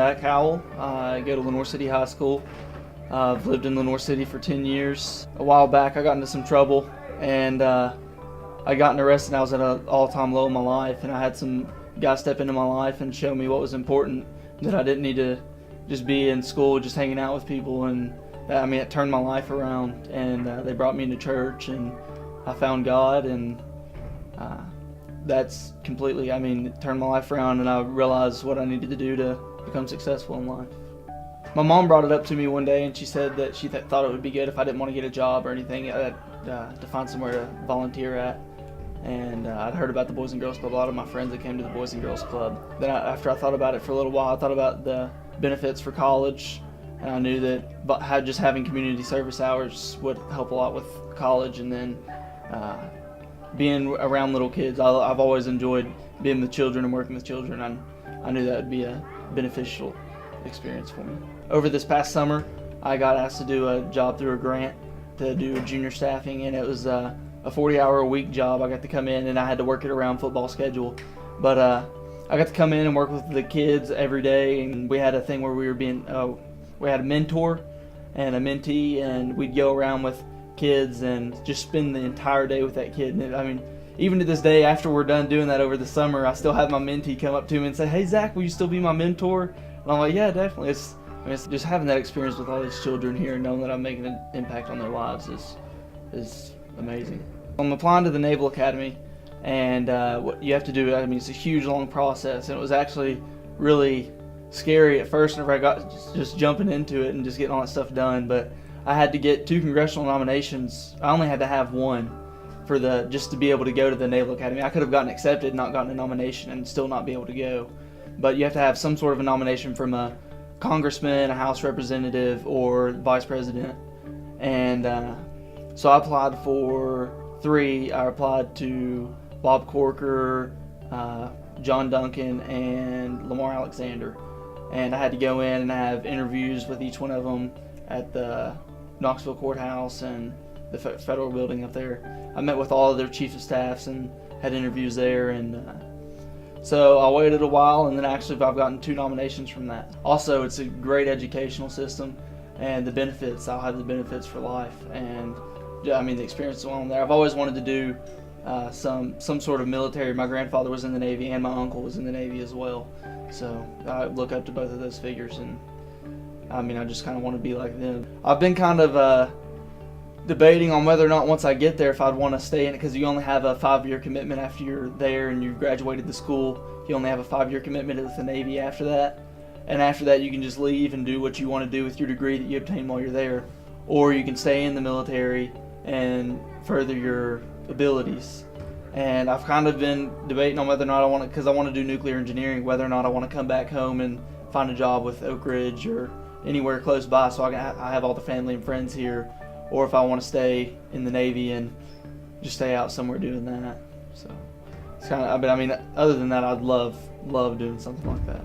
Zach Howell. I go to Lenore City High School. I've lived in Lenore City for 10 years. A while back I got into some trouble and I got arrested and I was at an all-time low in my life, and I had some guys step into my life and show me what was important, that I didn't need to just be in school just hanging out with people, and it turned my life around, and they brought me into church and I found God, and that's completely, it turned my life around, and I realized what I needed to do to become successful in life. My mom brought it up to me one day, and she said that she thought it would be good if I didn't want to get a job or anything, to find somewhere to volunteer at. And I'd heard about the Boys and Girls Club, a lot of my friends that came to the Boys and Girls Club. Then after I thought about it for a little while, I thought about the benefits for college, and I knew that just having community service hours would help a lot with college, and then being around little kids. I've always enjoyed being with children and working with children. I knew that would be a beneficial experience for me. Over this past summer, I got asked to do a job through a grant to do junior staffing, and it was a 40-hour-a-week job. I got to come in and I had to work it around football schedule, but I got to come in and work with the kids every day, and we had a thing where we had a mentor and a mentee, and we'd go around with kids and just spend the entire day with that kid. And even to this day, after we're done doing that over the summer, I still have my mentee come up to me and say, "Hey Zach, will you still be my mentor?" And I'm like, "Yeah, definitely." It's just having that experience with all these children here and knowing that I'm making an impact on their lives is amazing. I'm applying to the Naval Academy, and what you have to do, it's a huge long process, and it was actually really scary at first whenever I got just jumping into it and just getting all that stuff done. But I had to get 2 congressional nominations. I only had to have 1 just to be able to go to the Naval Academy. I could have gotten accepted, not gotten a nomination, and still not be able to go. But you have to have some sort of a nomination from a congressman, a House representative, or vice president. And so I applied for 3. I applied to Bob Corker, John Duncan, and Lamar Alexander. And I had to go in and have interviews with each one of them at the Knoxville Courthouse and the federal building up there. I met with all of their chief of staffs and had interviews there, and so I waited a while, and then actually I've gotten 2 nominations from that. Also, it's a great educational system, and the benefits, I'll have the benefits for life, and the experience while I'm there. I've always wanted to do some sort of military. My grandfather was in the Navy, and my uncle was in the Navy as well, so I look up to both of those figures, and I just kind of want to be like them. I've been kind of debating on whether or not once I get there if I'd want to stay in it, because you only have a 5-year commitment after you're there and you graduated the school. You only have a 5-year commitment with the Navy after that, and after that you can just leave and do what you want to do with your degree that you obtain while you're there, or you can stay in the military and further your abilities. And I've kind of been debating on whether or not I want to, because I want to do nuclear engineering, whether or not I want to come back home and find a job with Oak Ridge or anywhere close by so I have all the family and friends here, or if I want to stay in the Navy and just stay out somewhere doing that. So it's kind of, other than that, I'd love doing something like that.